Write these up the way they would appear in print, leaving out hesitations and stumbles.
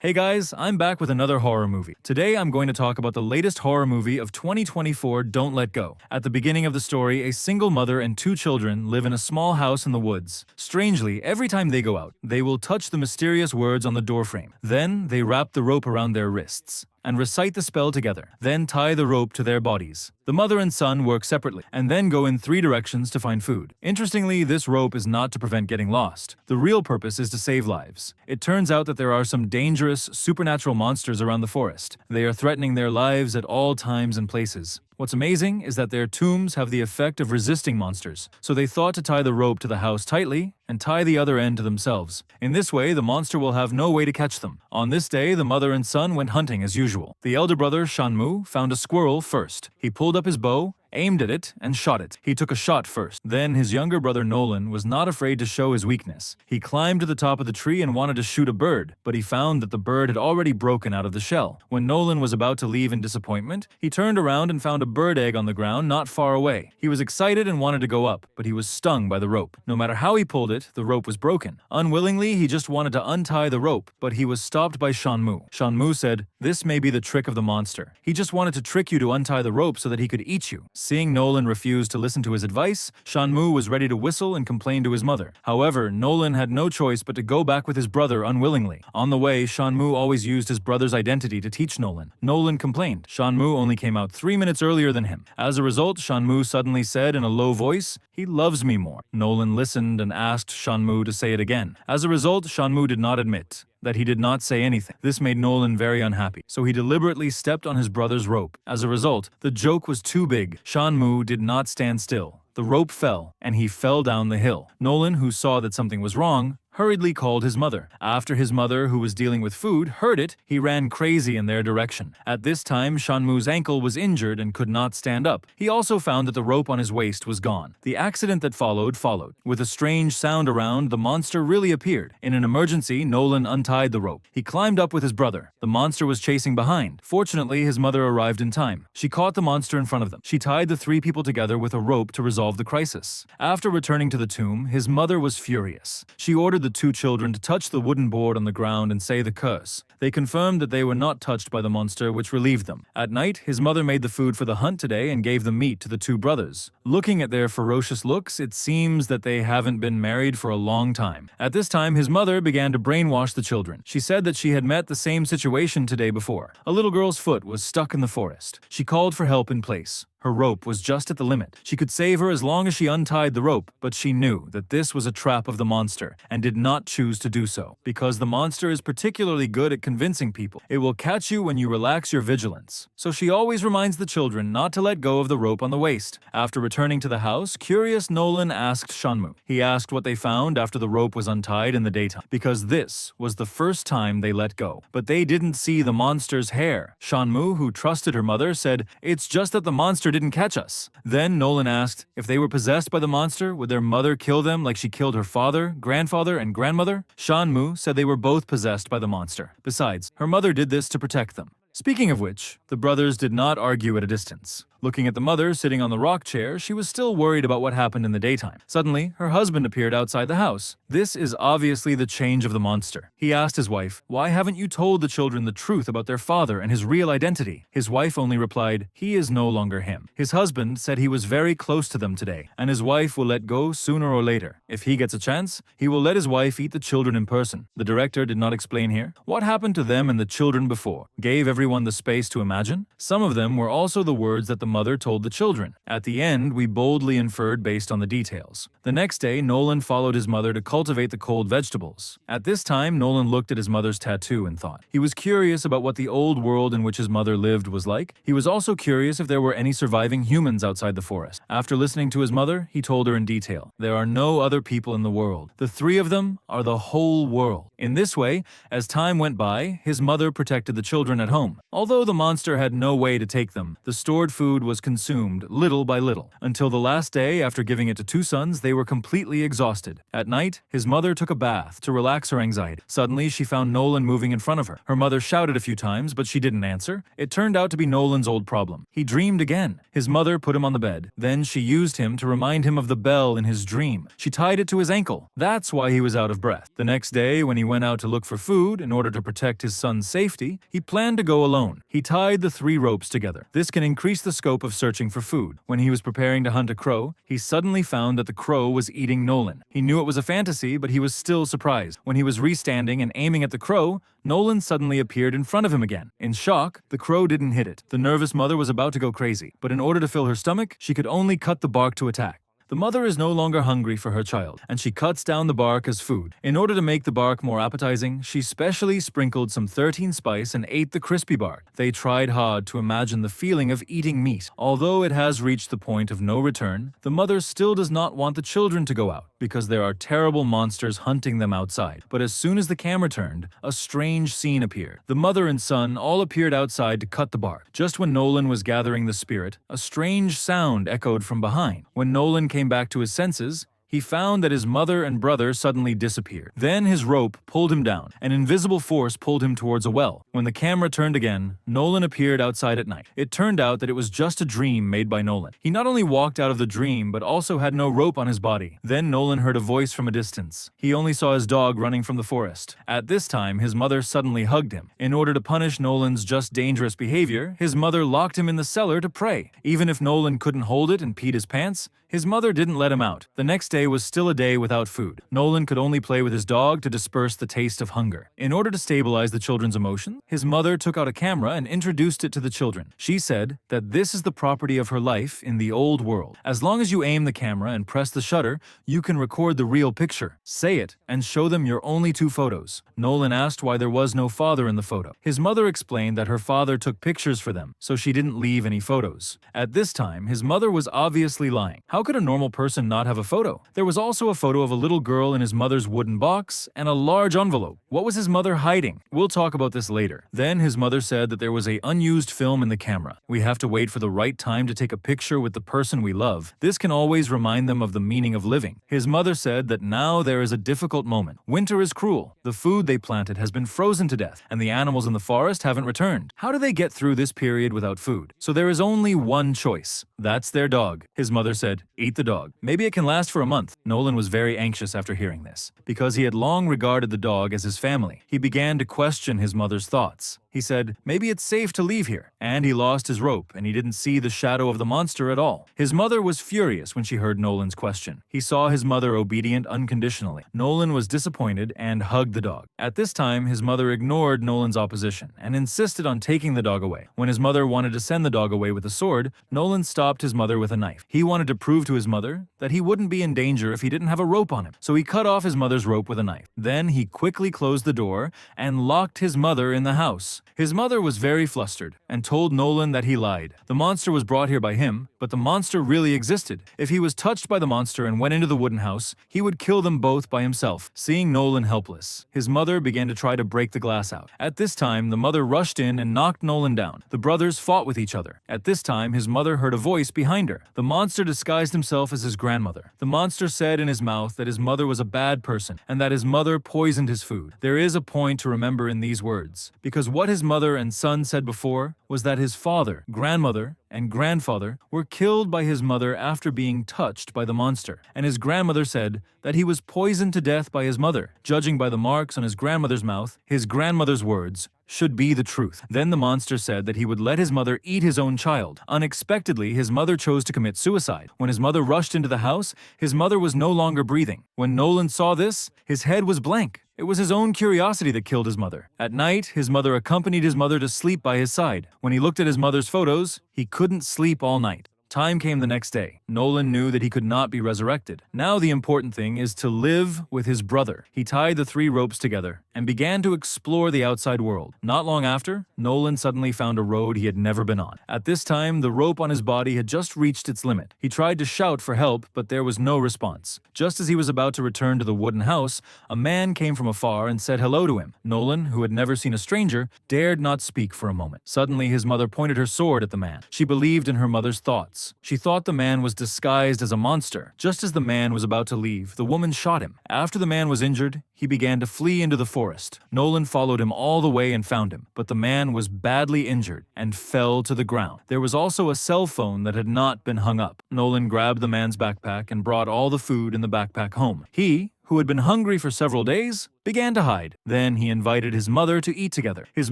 Hey guys, I'm back with another horror movie. Today I'm going to talk about the latest horror movie of 2024, Don't Let Go. At the beginning of the story, a single mother and two children live in a small house in the woods. Strangely, every time they go out, they will touch the mysterious words on the doorframe. Then they wrap the rope around their wrists and recite the spell together, then tie the rope to their bodies. The mother and son work separately, and then go in three directions to find food. Interestingly, this rope is not to prevent getting lost. The real purpose is to save lives. It turns out that there are some dangerous, supernatural monsters around the forest. They are threatening their lives at all times and places. What's amazing is that their tombs have the effect of resisting monsters, so they thought to tie the rope to the house tightly and tie the other end to themselves. In this way, the monster will have no way to catch them. On this day, the mother and son went hunting as usual. The elder brother, Shanmu, found a squirrel first. He pulled up his bow, aimed at it, and shot it. He took a shot first. Then his younger brother Nolan was not afraid to show his weakness. He climbed to the top of the tree and wanted to shoot a bird, but he found that the bird had already broken out of the shell. When Nolan was about to leave in disappointment, he turned around and found a bird egg on the ground not far away. He was excited and wanted to go up, but he was stung by the rope. No matter how he pulled it, the rope was broken. Unwillingly, he just wanted to untie the rope, but he was stopped by Shanmu. Shanmu said, "This may be the trick of the monster. He just wanted to trick you to untie the rope so that he could eat you." Seeing Nolan refuse to listen to his advice, Shanmu was ready to whistle and complain to his mother. However, Nolan had no choice but to go back with his brother unwillingly. On the way, Shanmu always used his brother's identity to teach Nolan. Nolan complained. Shanmu only came out 3 minutes earlier than him. As a result, Shanmu suddenly said in a low voice, "He loves me more." Nolan listened and asked Shanmu to say it again. As a result, Shanmu did not admit that he did not say anything. This made Nolan very unhappy, so he deliberately stepped on his brother's rope. As a result, the joke was too big. Shanmu did not stand still. The rope fell, and he fell down the hill. Nolan, who saw that something was wrong, hurriedly called his mother. After his mother, who was dealing with food, heard it, he ran crazy in their direction. At this time, Shanmu's ankle was injured and could not stand up. He also found that the rope on his waist was gone. The accident that followed. With a strange sound around, the monster really appeared. In an emergency, Nolan untied the rope. He climbed up with his brother. The monster was chasing behind. Fortunately, his mother arrived in time. She caught the monster in front of them. She tied the three people together with a rope to resolve the crisis. After returning to the tomb, his mother was furious. She ordered the two children to touch the wooden board on the ground and say the curse. They confirmed that they were not touched by the monster, which relieved them. At night, his mother made the food for the hunt today and gave the meat to the two brothers. Looking at their ferocious looks, it seems that they haven't been married for a long time. At this time, his mother began to brainwash the children. She said that she had met the same situation today before. A little girl's foot was stuck in the forest. She called for help in place. Her rope was just at the limit. She could save her as long as she untied the rope, but she knew that this was a trap of the monster and did not choose to do so. Because the monster is particularly good at convincing people, it will catch you when you relax your vigilance. So she always reminds the children not to let go of the rope on the waist. After returning to the house, curious Nolan asked Shanmu. He asked what they found after the rope was untied in the daytime, because this was the first time they let go. But they didn't see the monster's hair. Shanmu, who trusted her mother, said, "It's just that the monster didn't catch us." Then Nolan asked, if they were possessed by the monster, would their mother kill them like she killed her father, grandfather, and grandmother? Shanmu said they were both possessed by the monster. Besides, her mother did this to protect them. Speaking of which, the brothers did not argue at a distance. Looking at the mother sitting on the rock chair, she was still worried about what happened in the daytime. Suddenly, her husband appeared outside the house. This is obviously the change of the monster. He asked his wife, "Why haven't you told the children the truth about their father and his real identity?" His wife only replied, "He is no longer him." His husband said he was very close to them today, and his wife will let go sooner or later. If he gets a chance, he will let his wife eat the children in person. The director did not explain here what happened to them and the children before. Gave everyone the space to imagine. Some of them were also the words that the mother told the children. At the end, we boldly inferred based on the details. The next day, Nolan followed his mother to cultivate the cold vegetables. At this time, Nolan looked at his mother's tattoo and thought. He was curious about what the old world in which his mother lived was like. He was also curious if there were any surviving humans outside the forest. After listening to his mother, he told her in detail, "There are no other people in the world. The three of them are the whole world." In this way, as time went by, his mother protected the children at home. Although the monster had no way to take them, the stored food food was consumed little by little, until the last day after giving it to two sons, they were completely exhausted. At night, his mother took a bath to relax her anxiety. Suddenly, she found Nolan moving in front of her. Her mother shouted a few times, but she didn't answer. It turned out to be Nolan's old problem. He dreamed again. His mother put him on the bed. Then she used him to remind him of the bell in his dream. She tied it to his ankle. That's why he was out of breath. The next day, when he went out to look for food in order to protect his son's safety, he planned to go alone. He tied the 3 ropes together. This can increase the scope of searching for food. When he was preparing to hunt a crow, he suddenly found that the crow was eating Nolan. He knew it was a fantasy, but he was still surprised. When he was restanding and aiming at the crow, Nolan suddenly appeared in front of him again. In shock, the crow didn't hit it. The nervous mother was about to go crazy, but in order to fill her stomach, she could only cut the bark to attack. The mother is no longer hungry for her child, and she cuts down the bark as food. In order to make the bark more appetizing, she specially sprinkled some 13 spice and ate the crispy bark. They tried hard to imagine the feeling of eating meat. Although it has reached the point of no return, the mother still does not want the children to go out, because there are terrible monsters hunting them outside. But as soon as the camera turned, a strange scene appeared. The mother and son all appeared outside to cut the bark. Just when Nolan was gathering the spirit, a strange sound echoed from behind. When Nolan came back to his senses, he found that his mother and brother suddenly disappeared. Then his rope pulled him down. An invisible force pulled him towards a well. When the camera turned again, Nolan appeared outside at night. It turned out that it was just a dream made by Nolan. He not only walked out of the dream, but also had no rope on his body. Then Nolan heard a voice from a distance. He only saw his dog running from the forest. At this time, his mother suddenly hugged him. In order to punish Nolan's just dangerous behavior, his mother locked him in the cellar to pray. Even if Nolan couldn't hold it and peed his pants, his mother didn't let him out. The next day was still a day without food. Nolan could only play with his dog to disperse the taste of hunger. In order to stabilize the children's emotions, his mother took out a camera and introduced it to the children. She said that this is the property of her life in the old world. As long as you aim the camera and press the shutter, you can record the real picture. Say it and show them your only 2 photos. Nolan asked why there was no father in the photo. His mother explained that her father took pictures for them, so she didn't leave any photos. At this time, his mother was obviously lying. How could a normal person not have a photo? There was also a photo of a little girl in his mother's wooden box and a large envelope. What was his mother hiding? We'll talk about this later. Then his mother said that there was an unused film in the camera. We have to wait for the right time to take a picture with the person we love. This can always remind them of the meaning of living. His mother said that now there is a difficult moment. Winter is cruel. The food they planted has been frozen to death, and the animals in the forest haven't returned. How do they get through this period without food? So there is only one choice. That's their dog. His mother said, "Eat the dog. Maybe it can last for a month." Nolan was very anxious after hearing this. Because he had long regarded the dog as his family, he began to question his mother's thoughts. He said, maybe it's safe to leave here. And he lost his rope, and he didn't see the shadow of the monster at all. His mother was furious when she heard Nolan's question. He saw his mother obedient unconditionally. Nolan was disappointed and hugged the dog. At this time, his mother ignored Nolan's opposition and insisted on taking the dog away. When his mother wanted to send the dog away with a sword, Nolan stopped his mother with a knife. He wanted to prove to his mother that he wouldn't be in danger if he didn't have a rope on him, so he cut off his mother's rope with a knife. Then he quickly closed the door and locked his mother in the house. His mother was very flustered and told Nolan that he lied. The monster was brought here by him, but the monster really existed. If he was touched by the monster and went into the wooden house, he would kill them both by himself. Seeing Nolan helpless, his mother began to try to break the glass out. At this time, the mother rushed in and knocked Nolan down. The brothers fought with each other. At this time, his mother heard a voice behind her. The monster disguised himself as his grandmother. The monster said in his mouth that his mother was a bad person and that his mother poisoned his food. There is a point to remember in these words, because what his mother and son said before was that his father, grandmother, and grandfather were killed by his mother after being touched by the monster, and his grandmother said that he was poisoned to death by his mother. Judging by the marks on his grandmother's mouth, his grandmother's words should be the truth. Then the monster said that he would let his mother eat his own child. Unexpectedly, his mother chose to commit suicide. When his mother rushed into the house, his mother was no longer breathing. When Nolan saw this, his head was blank. It was his own curiosity that killed his mother. At night, his mother accompanied his mother to sleep by his side. When he looked at his mother's photos, he couldn't sleep all night. Time came the next day. Nolan knew that he could not be resurrected. Now the important thing is to live with his brother. He tied the 3 ropes together and began to explore the outside world. Not long after, Nolan suddenly found a road he had never been on. At this time, the rope on his body had just reached its limit. He tried to shout for help, but there was no response. Just as he was about to return to the wooden house, a man came from afar and said hello to him. Nolan, who had never seen a stranger, dared not speak for a moment. Suddenly, his mother pointed her sword at the man. She believed in her mother's thoughts. She thought the man was disguised as a monster. Just as the man was about to leave, the woman shot him. After the man was injured, he began to flee into the forest. Nolan followed him all the way and found him, but the man was badly injured and fell to the ground. There was also a cell phone that had not been hung up. Nolan grabbed the man's backpack and brought all the food in the backpack home. He, who had been hungry for several days, began to hide. Then he invited his mother to eat together. His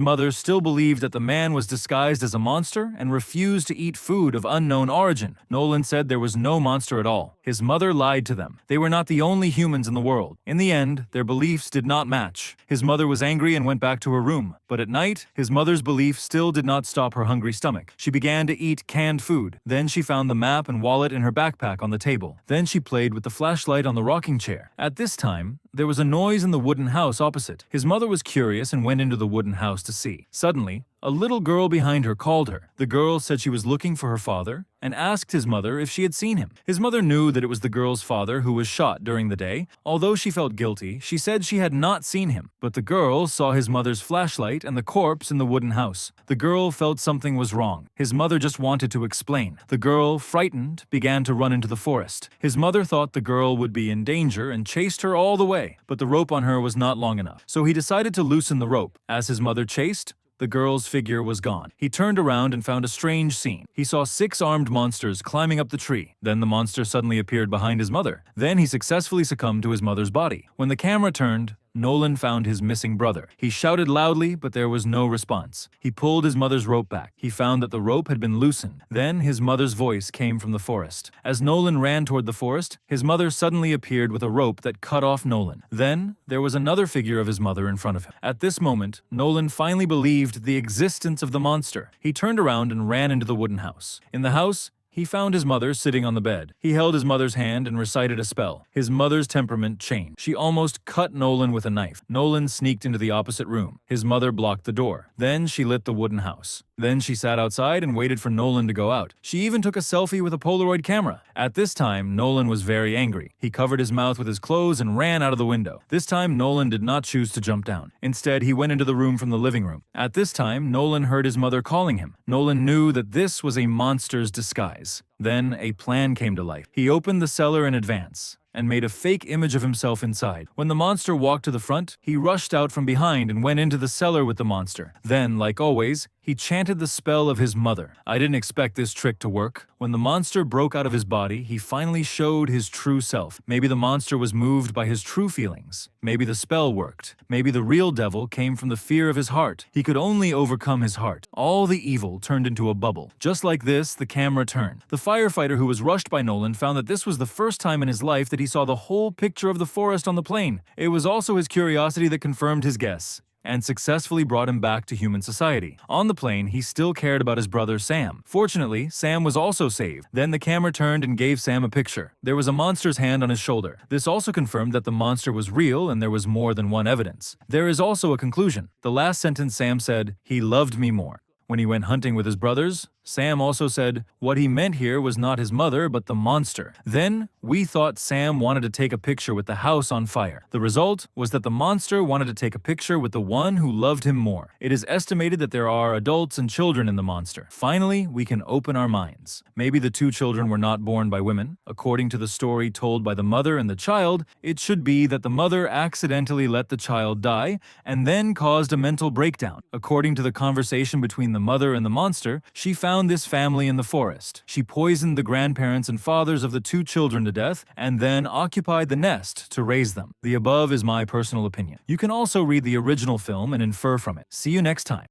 mother still believed that the man was disguised as a monster and refused to eat food of unknown origin. Nolan said there was no monster at all. His mother lied to them. They were not the only humans in the world. In the end, their beliefs did not match. His mother was angry and went back to her room. But at night, his mother's belief still did not stop her hungry stomach. She began to eat canned food. Then she found the map and wallet in her backpack on the table. Then she played with the flashlight on the rocking chair. At this time, there was a noise in the wooden house opposite. His mother was curious and went into the wooden house to see. Suddenly, a little girl behind her called her. The girl said she was looking for her father and asked his mother if she had seen him. His mother knew that it was the girl's father who was shot during the day. Although she felt guilty, she said she had not seen him. But the girl saw his mother's flashlight and the corpse in the wooden house. The girl felt something was wrong. His mother just wanted to explain. The girl, frightened, began to run into the forest. His mother thought the girl would be in danger and chased her all the way, but the rope on her was not long enough. So he decided to loosen the rope. As his mother chased, the girl's figure was gone. He turned around and found a strange scene. He saw 6 armed monsters climbing up the tree. Then the monster suddenly appeared behind his mother. Then he successfully succumbed to his mother's body. When the camera turned, Nolan found his missing brother. He shouted loudly, but there was no response. He pulled his mother's rope back. He found that the rope had been loosened. Then his mother's voice came from the forest. As Nolan ran toward the forest, his mother suddenly appeared with a rope that cut off Nolan. Then there was another figure of his mother in front of him. At this moment, Nolan finally believed the existence of the monster. He turned around and ran into the wooden house. In the house, he found his mother sitting on the bed. He held his mother's hand and recited a spell. His mother's temperament changed. She almost cut Nolan with a knife. Nolan sneaked into the opposite room. His mother blocked the door. Then she lit the wooden house. Then she sat outside and waited for Nolan to go out. She even took a selfie with a Polaroid camera. At this time, Nolan was very angry. He covered his mouth with his clothes and ran out of the window. This time, Nolan did not choose to jump down. Instead, he went into the room from the living room. At this time, Nolan heard his mother calling him. Nolan knew that this was a monster's disguise. Then a plan came to life. He opened the cellar in advance and made a fake image of himself inside. When the monster walked to the front, he rushed out from behind and went into the cellar with the monster. Then, like always, he chanted the spell of his mother. I didn't expect this trick to work. When the monster broke out of his body, he finally showed his true self. Maybe the monster was moved by his true feelings. Maybe the spell worked. Maybe the real devil came from the fear of his heart. He could only overcome his heart. All the evil turned into a bubble. Just like this, the camera turned. The firefighter who was rushed by Nolan found that this was the first time in his life that he saw the whole picture of the forest on the plane. It was also his curiosity that confirmed his guess and successfully brought him back to human society. On the plane, he still cared about his brother Sam. Fortunately, Sam was also saved. Then the camera turned and gave Sam a picture. There was a monster's hand on his shoulder. This also confirmed that the monster was real and there was more than one evidence. There is also a conclusion. The last sentence Sam said, "He loved me more." When he went hunting with his brothers, Sam also said what he meant here was not his mother, but the monster. Then, we thought Sam wanted to take a picture with the house on fire. The result was that the monster wanted to take a picture with the one who loved him more. It is estimated that there are adults and children in the monster. Finally, we can open our minds. Maybe the 2 children were not born by women. According to the story told by the mother and the child, it should be that the mother accidentally let the child die and then caused a mental breakdown. According to the conversation between the mother and the monster, she found this family in the forest. She poisoned the grandparents and fathers of the 2 children to death and then occupied the nest to raise them. The above is my personal opinion. You can also read the original film and infer from it. See you next time.